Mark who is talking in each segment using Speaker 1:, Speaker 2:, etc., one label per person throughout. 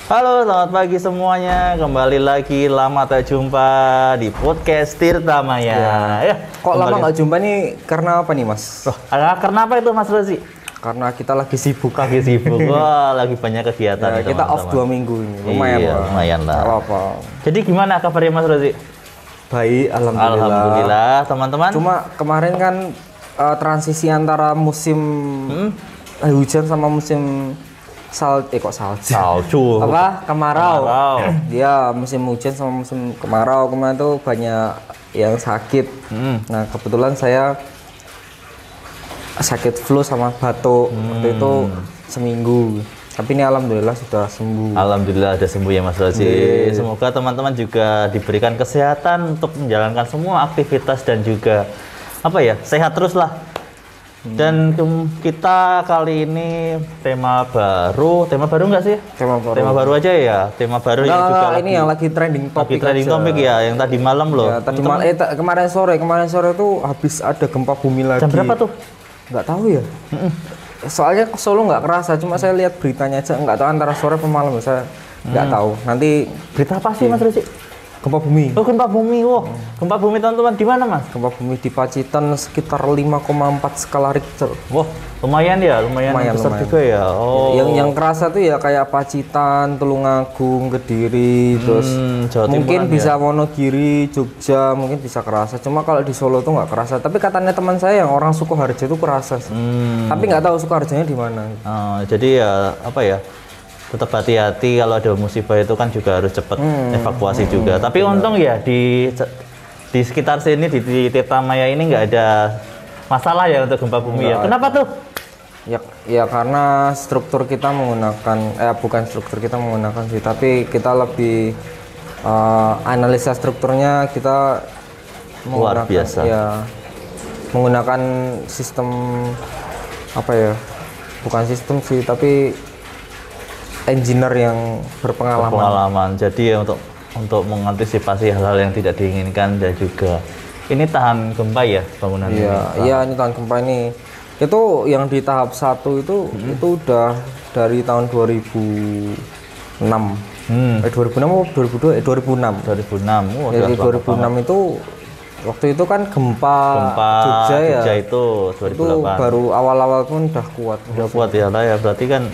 Speaker 1: Halo, selamat pagi semuanya. Kembali lagi lama tak jumpa di podcast Tirta Maya.
Speaker 2: Ya. Kok lama nggak jumpa nih? Karena apa nih, Mas?
Speaker 1: Karena apa itu, Mas Rozi?
Speaker 2: Karena kita lagi sibuk.
Speaker 1: Wah, lagi banyak kegiatan.
Speaker 2: Ya, kita off 2 minggu ini. Lumayan,
Speaker 1: iya, lumayan lah.
Speaker 2: Gak apa-apa.
Speaker 1: Jadi gimana kabarnya, Mas Rozi?
Speaker 2: Baik,
Speaker 1: Alhamdulillah, teman-teman.
Speaker 2: Cuma kemarin kan transisi antara musim hujan sama musim
Speaker 1: salju.
Speaker 2: Kemarau. Dia musim hujan sama musim kemarau. Kemarin tuh banyak yang sakit. Nah, kebetulan saya sakit flu sama batuk. Waktu itu seminggu. Tapi ini alhamdulillah sudah sembuh.
Speaker 1: Alhamdulillah ada sembuh ya, Mas Rozi. Semoga teman-teman juga diberikan kesehatan untuk menjalankan semua aktivitas dan juga sehat terus lah. Dan kita kali ini tema baru nggak sih? Tema baru aja ya. Tema baru yang juga
Speaker 2: yang lagi trending topik.
Speaker 1: Ya, yang tadi malam loh.
Speaker 2: Ya, kemarin sore tuh habis ada gempa bumi lagi.
Speaker 1: Jam berapa tuh?
Speaker 2: Nggak tahu ya. Soalnya Solo nggak kerasa, cuma saya lihat beritanya aja, nggak tahu antara sore atau malam, saya nggak tahu. Nanti
Speaker 1: berita apa sih, Mas Rozi?
Speaker 2: Gempa bumi.
Speaker 1: Oh, gempa bumi. Wah, gempa bumi teman-teman di mana, Mas?
Speaker 2: Gempa bumi di Pacitan sekitar 5,4 skala Richter.
Speaker 1: Wah, lumayan besar juga ya. Oh.
Speaker 2: Yang kerasa tuh ya kayak Pacitan, Tulungagung, Kediri, terus
Speaker 1: Jawa
Speaker 2: mungkin
Speaker 1: Timuran,
Speaker 2: bisa Wonogiri, Jogja, mungkin bisa kerasa. Cuma kalau di Solo tuh nggak kerasa. Tapi katanya teman saya yang orang Sukoharjo tuh kerasa sih. Tapi nggak tahu Sukoharjonya di mana.
Speaker 1: Jadi ya tetap hati-hati, kalau ada musibah itu kan juga harus cepat evakuasi juga. Tapi untung ya di sekitar sini di Tirta Maya ini nggak ada masalah ya untuk gempa bumi ya. Kenapa tuh?
Speaker 2: Ya karena struktur kita menggunakan bukan struktur kita menggunakan sih, tapi kita lebih analisa strukturnya kita
Speaker 1: luar biasa.
Speaker 2: Ya, menggunakan sistem bukan sistem sih, tapi engineer yang berpengalaman.
Speaker 1: Jadi ya untuk mengantisipasi hal-hal yang tidak diinginkan, dan juga ini tahan gempa ya bangunan ini.
Speaker 2: Iya, ini tahan gempa ini. Itu yang di tahap 1 itu udah dari tahun 2006. 2006 atau 2002? 2006.
Speaker 1: 2006. Oh,
Speaker 2: jadi 2006 itu waktu itu kan gempa Jogja itu 2008. Itu baru awal-awal pun udah kuat.
Speaker 1: Udah kuat ya lah ya. Berarti kan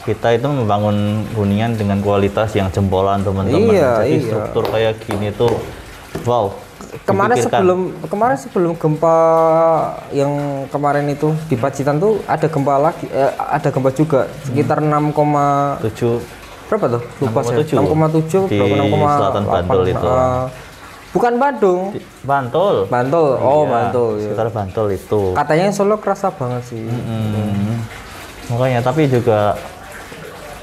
Speaker 1: kita itu membangun hunian dengan kualitas yang jempolan, teman-teman. Jadi struktur kayak gini tuh wow.
Speaker 2: Kemarin sebelum gempa yang kemarin itu di Pacitan tuh ada gempa lagi, ada gempa juga sekitar 6,7 berapa tuh? Lupa saya. 6,7
Speaker 1: di selatan Bantul itu.
Speaker 2: Bukan Bandung.
Speaker 1: Bantul.
Speaker 2: Oh, iya, Bantul.
Speaker 1: Sekitar Bantul itu.
Speaker 2: Katanya Solo kerasa banget sih.
Speaker 1: Makanya, tapi juga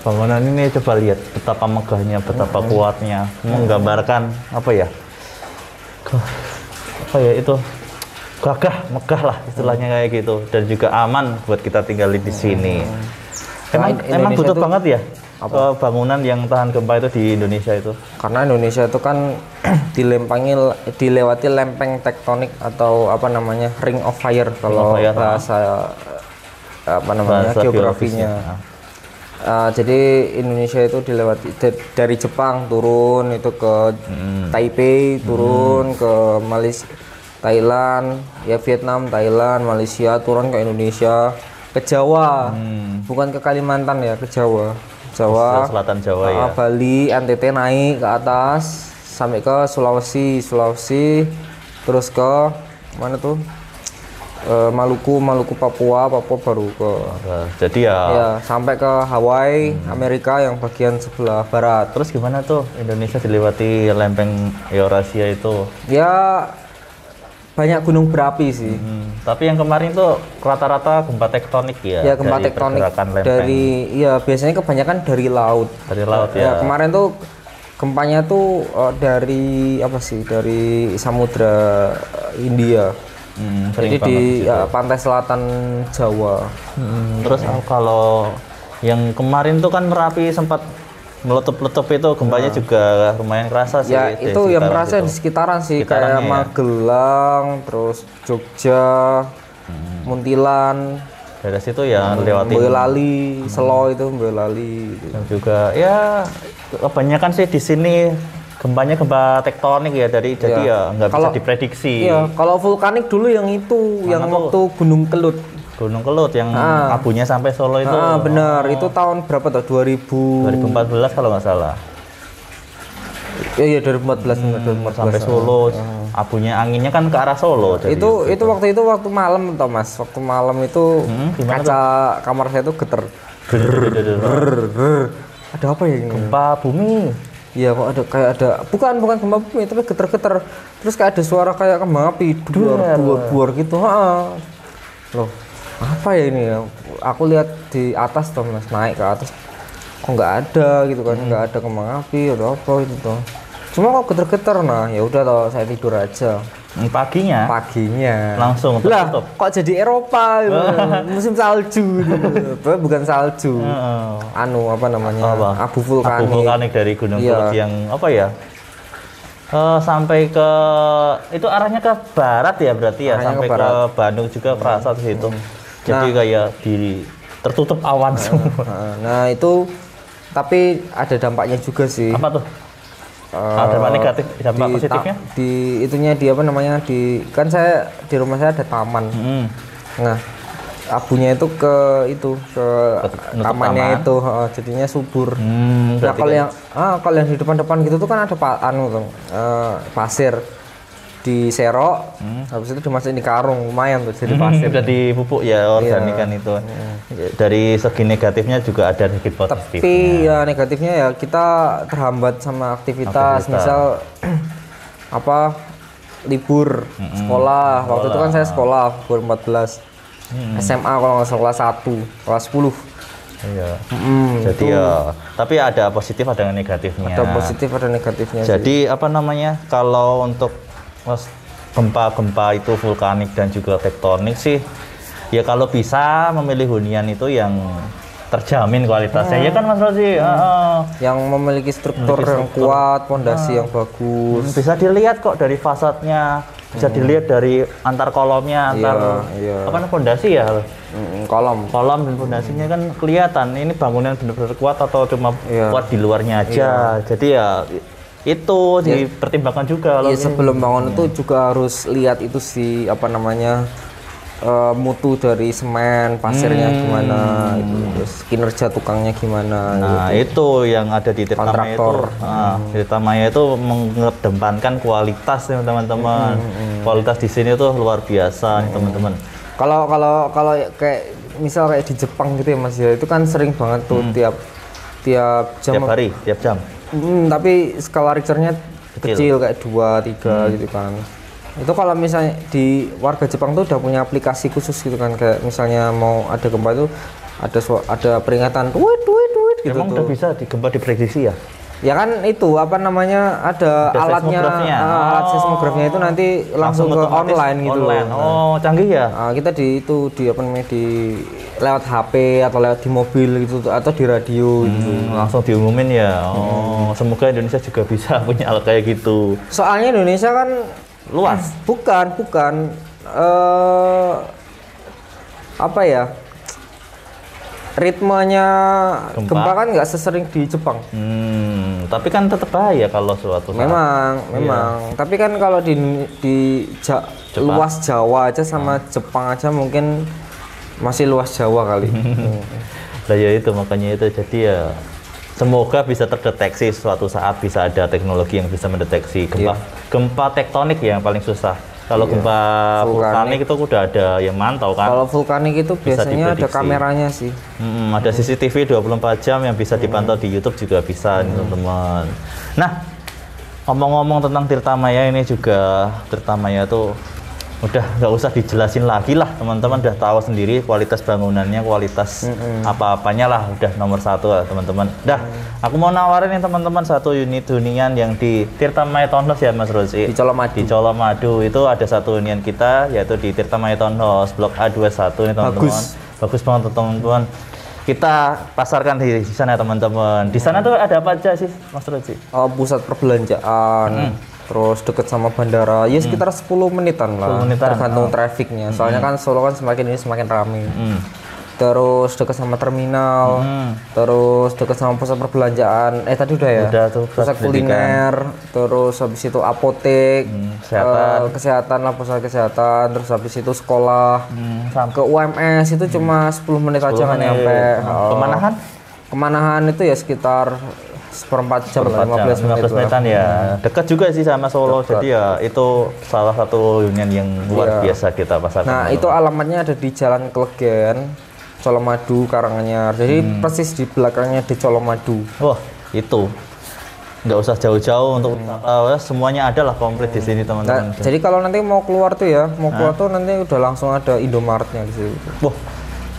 Speaker 1: bangunan ini coba lihat betapa megahnya, betapa kuatnya, menggambarkan itu gagah, megah lah istilahnya kayak gitu, dan juga aman buat kita tinggal di sini. Emang butuh banget ya bangunan yang tahan gempa itu di Indonesia itu. Karena
Speaker 2: Indonesia itu kan dilewati lempeng tektonik atau ring of fire kalau bahasa geografinya. Jadi Indonesia itu dilewati dari Jepang turun itu ke Taipei, turun ke Malaysia, Thailand, ya Vietnam, Thailand, Malaysia, turun ke Indonesia, ke Jawa, bukan ke Kalimantan ya, ke Jawa,
Speaker 1: selatan Jawa ya.
Speaker 2: Bali, NTT naik ke atas sampai ke Sulawesi, terus ke mana tuh? Maluku, Papua baru ke.
Speaker 1: Jadi ya
Speaker 2: sampai ke Hawaii, Amerika yang bagian sebelah barat.
Speaker 1: Terus gimana tuh Indonesia dilewati lempeng Eurasia itu?
Speaker 2: Ya banyak gunung berapi sih.
Speaker 1: Tapi yang kemarin tuh rata-rata gempa tektonik ya.
Speaker 2: Ya gempa tektonik biasanya kebanyakan dari laut.
Speaker 1: Dari laut ya.
Speaker 2: Kemarin tuh gempanya tuh dari dari Samudra India. Jadi di pantai selatan Jawa.
Speaker 1: Terus kalau yang kemarin tuh kan Merapi sempat meletup-letup itu gempanya juga lumayan kerasa sih.
Speaker 2: Ya itu yang merasa di sekitaran sih, kayak Magelang, terus Jogja, Muntilan.
Speaker 1: Dari situ ya lewati
Speaker 2: Boyolali, Selo itu Boyolali.
Speaker 1: Dan juga ya kebanyakan sih di sini gempanya gempa tektonik ya, jadi ya nggak bisa diprediksi.
Speaker 2: Iya, kalau vulkanik dulu yang itu, yang waktu Gunung Kelut.
Speaker 1: Gunung Kelut yang abunya sampai Solo itu.
Speaker 2: Benar, itu tahun berapa tuh?
Speaker 1: 2014 kalau nggak salah.
Speaker 2: Iya 2014
Speaker 1: sampai Solo. Abunya anginnya kan ke arah Solo.
Speaker 2: Itu waktu malam toh Mas. Waktu malam itu kaca kamar saya itu geter. Ada apa ya ini?
Speaker 1: Gempa bumi.
Speaker 2: Iya kok ada bukan gempa bumi tapi geter-geter. Terus kayak ada suara kayak kembang api duar gitu. Loh, apa ya ini ya? Aku lihat di atas toh Mas, naik ke atas. Kok nggak ada gitu kan, nggak ada kembang api atau apa gitu toh. Cuma kok geter-geter, nah ya udah toh saya tidur aja.
Speaker 1: Paginya langsung tertutup.
Speaker 2: Kok jadi Eropa gitu. Musim salju gitu. Bukan salju. Apa namanya? Abu vulkanik
Speaker 1: dari Gunung Kelut yang apa ya? Sampai ke itu arahnya ke barat ya berarti ya, sampai ke Bandung juga kerasa di situ. Jadi kayak tertutup awan semua.
Speaker 2: Nah, itu tapi ada dampaknya juga sih.
Speaker 1: Apa tuh? Dampak negatif, dampak positifnya?
Speaker 2: Kan saya di rumah saya ada taman. Nah, abunya itu ke tamannya itu, jadinya subur. Nah, kalau yang di depan-depan gitu tuh kan ada pasir diserok, habis itu dimasukin di karung, lumayan tuh jadi pasir.
Speaker 1: Udah dipupuk ya organikan itu. Dari segi negatifnya juga ada sedikit positifnya.
Speaker 2: Tapi ya negatifnya ya kita terhambat sama aktivitas. Misal libur sekolah. Waktu itu kan saya sekolah 2014. SMA kalau nggak salah kelas 1, kelas 10.
Speaker 1: Iya. Jadi ya, tapi ada positif ada negatifnya.
Speaker 2: Ada positif ada negatifnya.
Speaker 1: Jadi apa namanya? Kalau untuk gempa-gempa itu vulkanik dan juga tektonik sih, ya kalau bisa memilih hunian itu yang terjamin kualitasnya, ya kan Mas Rozi?
Speaker 2: Yang memiliki struktur yang kuat, pondasi yang bagus.
Speaker 1: Bisa dilihat kok dari fasadnya, bisa dilihat dari antar kolomnya, pondasi ya.
Speaker 2: Kolom
Speaker 1: dan pondasinya kan kelihatan ini bangunan benar-benar kuat atau cuma kuat di luarnya aja. Jadi ya itu dipertimbangkan juga.
Speaker 2: Sebelum bangun itu juga harus lihat itu sih mutu dari semen, pasirnya gimana, terus kinerja tukangnya gimana.
Speaker 1: Nah itu yang ada di Tirta Maya itu. Tirta Maya itu mengedepankan kualitas ya teman-teman. Kualitas di sini tuh luar biasa nih teman-teman.
Speaker 2: Kalau kayak misal kayak di Jepang gitu ya Mas ya, itu kan sering banget tuh tiap jam.
Speaker 1: Tiap jam.
Speaker 2: Tapi skala Richternya kecil kayak 2, 3 gitu kan. Itu kalau misalnya di warga Jepang tuh udah punya aplikasi khusus gitu kan, kayak misalnya mau ada gempa itu ada peringatan duit gitu.
Speaker 1: Emang udah bisa gempa diprediksi ya?
Speaker 2: Ya kan itu ada alatnya, alat seismografnya itu nanti langsung ke online gitu.
Speaker 1: Canggih ya.
Speaker 2: Kita di lewat HP atau lewat di mobil gitu atau di radio gitu.
Speaker 1: Langsung diumumin ya. Semoga Indonesia juga bisa punya alat kayak gitu.
Speaker 2: Soalnya Indonesia kan
Speaker 1: luas.
Speaker 2: Bukan ritmenya gempa kan nggak sesering di Jepang.
Speaker 1: Tapi kan tetap bahaya kalau suatu saat.
Speaker 2: Memang. Tapi kan kalau luas Jawa aja sama Jepang aja mungkin masih luas Jawa kali.
Speaker 1: Nah ya itu makanya itu, jadi ya semoga bisa terdeteksi suatu saat, bisa ada teknologi yang bisa mendeteksi gempa tektonik yang paling susah. Kalau gempa vulkanik itu udah ada yang mantau kan.
Speaker 2: Kalau vulkanik itu biasanya ada kameranya sih.
Speaker 1: Ada CCTV 24 jam yang bisa dipantau di YouTube juga bisa nih teman-teman. Nah, ngomong-ngomong tentang Tirta Maya ini juga, Tirta Maya tuh udah nggak usah dijelasin lagi lah, teman-teman udah tahu sendiri kualitas bangunannya, kualitas apa-apanya lah udah nomor 1 lah teman-teman. Aku mau nawarin nih teman-teman satu unit hunian yang di Tirta Maya Townhouse ya Mas Rozi.
Speaker 2: Di Colomadu.
Speaker 1: Di Colomadu itu ada satu hunian kita yaitu di Tirta Maya Townhouse Blok A21 nih teman-teman. Bagus banget teman-teman. Kita pasarkan di sana teman-teman. Di sana tuh ada apa aja sih Mas Rozi?
Speaker 2: Pusat perbelanjaan. Terus deket sama bandara, ya sekitar 10 menitan lah, tergantung trafficnya. Soalnya kan Solo kan semakin ramai. terus dekat sama terminal, terus dekat sama pusat perbelanjaan. Tadi udah ya.
Speaker 1: Udah tuh,
Speaker 2: pusat kuliner, terus habis itu apotek, kesehatan lah, pusat kesehatan, terus habis itu sekolah, ke UMS itu cuma 10 menit aja kan nyampe. Kemanahan itu ya sekitar seperempat jam, 15
Speaker 1: menitan ya. Dekat juga sih sama Solo. Dekat. Jadi ya itu salah satu hunian yang luar biasa kita pasarkan.
Speaker 2: Nah, itu alamatnya ada di Jalan Klegen, Colomadu, Karanganyar. Jadi persis di belakangnya di Colomadu.
Speaker 1: Wah, itu nggak usah jauh-jauh untuk semuanya ada lah komplit di sini teman-teman.
Speaker 2: Nah, jadi kalau nanti mau keluar tuh ya, tuh nanti udah langsung ada Indomaretnya di situ.
Speaker 1: Wah,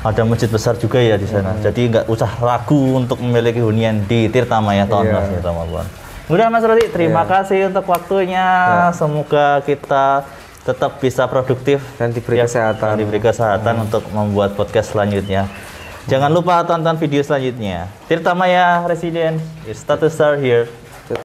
Speaker 1: ada masjid besar juga ya di sana. Jadi nggak usah ragu untuk memiliki hunian di Tirtamaya Townhouse ya teman-teman. Udah Mas Rudi, terima kasih untuk waktunya. Semoga kita tetap bisa produktif
Speaker 2: dan diberi kesehatan
Speaker 1: untuk membuat podcast selanjutnya. Jangan lupa tonton video selanjutnya. Tirtamaya Resident, it's start to start here.